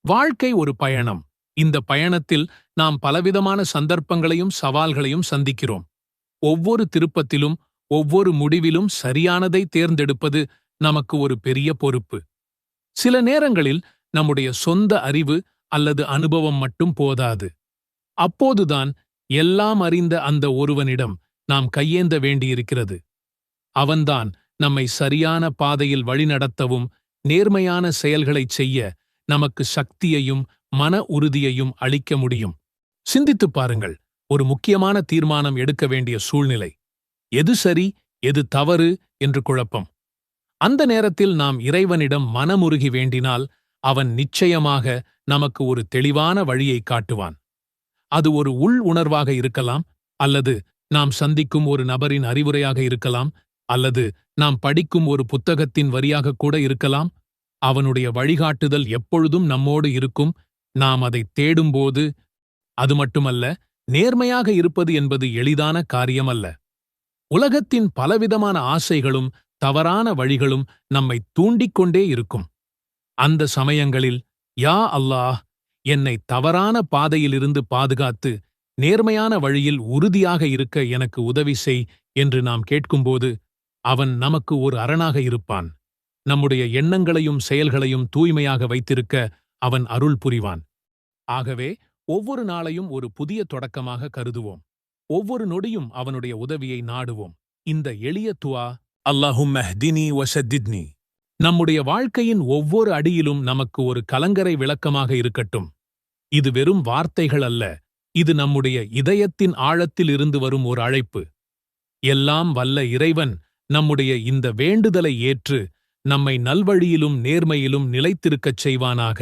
வாழ்க்கை ஒரு பயணம். இந்த பயணத்தில் நாம் பலவிதமான சந்தர்ப்பங்களையும் சவால்களையும் சந்திக்கிறோம். ஒவ்வொரு திருப்பத்திலும் ஒவ்வொரு முடிவிலும் சரியானதை தேர்ந்தெடுப்பது நமக்கு ஒரு பெரிய பொறுப்பு. சில நேரங்களில் நம்முடைய சொந்த அறிவு அல்லது அனுபவம் மட்டும் போதாது. அப்போதுதான் எல்லாம் அறிந்த அந்த ஒருவனிடம் நாம் கையேந்த வேண்டியிருக்கிறது. அவன்தான் நம்மை சரியான பாதையில் வழிநடத்தவும் நேர்மையான செயல்களைச் செய்ய நமக்கு சக்தியையும் மன உறுதியையும் அளிக்க முடியும். சிந்தித்துப் பாருங்கள், ஒரு முக்கியமான தீர்மானம் எடுக்க வேண்டிய சூழ்நிலை. எது சரி எது தவறு என்று குழப்பம். அந்த நேரத்தில் நாம் இறைவனிடம் மனமுருகி வேண்டினால் அவன் நிச்சயமாக நமக்கு ஒரு தெளிவான வழியை காட்டுவான். அது ஒரு உள் உணர்வாக இருக்கலாம், அல்லது நாம் சந்திக்கும் ஒரு நபரின் அறிவுரையாக இருக்கலாம், அல்லது நாம் படிக்கும் ஒரு புத்தகத்தின் வரியாக கூட இருக்கலாம். அவனுடைய வழிகாட்டுதல் எப்பொழுதும் நம்மோடு இருக்கும், நாம் அதை தேடும்போது. அது மட்டுமல்ல, நேர்மையாக இருப்பது என்பது எளிதான காரியமல்ல. உலகத்தின் பலவிதமான ஆசைகளும் தவறான வழிகளும் நம்மை தூண்டிக்கொண்டே இருக்கும். அந்த சமயங்களில், யா அல்லாஹ், என்னை தவறான பாதையிலிருந்து பாதுகாத்து நேர்மையான வழியில் உறுதியாக இருக்க எனக்கு உதவி செய் என்று நாம் கேட்கும்போது அவன் நமக்கு ஒரு அரணாக இருப்பான். நம்முடைய எண்ணங்களையும் செயல்களையும் தூய்மையாக வைத்திருக்க அவன் அருள் புரிவான். ஆகவே ஒவ்வொரு நாளையும் ஒரு புதிய தொடக்கமாக கருதுவோம். ஒவ்வொரு நொடியும் அவனுடைய உதவியை நாடுவோம். இந்த எளிய துஆ, அல்லாஹும்ம ஹ்தினி வஸத்தித்னி, நம்முடைய வாழ்க்கையின் ஒவ்வொரு அடியிலும் நமக்கு ஒரு கலங்கரை விளக்கமாக இருக்கட்டும். இது வெறும் வார்த்தைகள் அல்ல, இது நம்முடைய இதயத்தின் ஆழத்தில் இருந்து வரும் ஒரு அழைப்பு. எல்லாம் வல்ல இறைவன் நம்முடைய இந்த வேண்டுதலை ஏற்று நம்மை நல்வழியிலும் நேர்மையிலும் நிலைத்திருக்கச் செய்வானாக.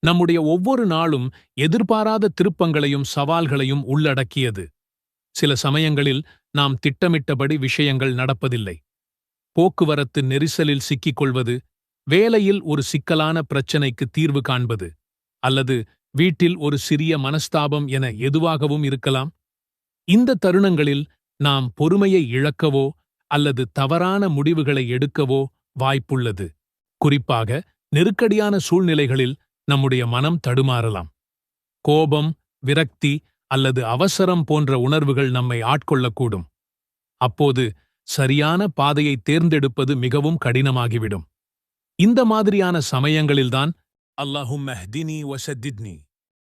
நம்முடைய ஒவ்வொரு நாளும் எதிர்பாராத திருப்பங்களையும் சவால்களையும் உள்ளடக்கியது. சில சமயங்களில் நாம் திட்டமிட்டபடி விஷயங்கள் நடப்பதில்லை. போக்குவரத்து நெரிசலில் சிக்கிக்கொள்வது, வேலையில் ஒரு சிக்கலான பிரச்சினைக்கு தீர்வு காண்பது, அல்லது வீட்டில் ஒரு சிறிய மனஸ்தாபம் என எதுவாகவும் இருக்கலாம். இந்த தருணங்களில் நாம் பொறுமையை இழக்கவோ அல்லது தவறான முடிவுகளை எடுக்கவோ வாய்ப்புள்ளது. குறிப்பாக நெருக்கடியான சூழ்நிலைகளில் நம்முடைய மனம் தடுமாறலாம். கோபம், விரக்தி அல்லது அவசரம் போன்ற உணர்வுகள் நம்மை ஆட்கொள்ளக்கூடும். அப்போது சரியான பாதையை தேர்ந்தெடுப்பது மிகவும் கடினமாகிவிடும். இந்த மாதிரியான சமயங்களில்தான் அல்லாஹும்ம ஹ்தினி வஸத்தித்னி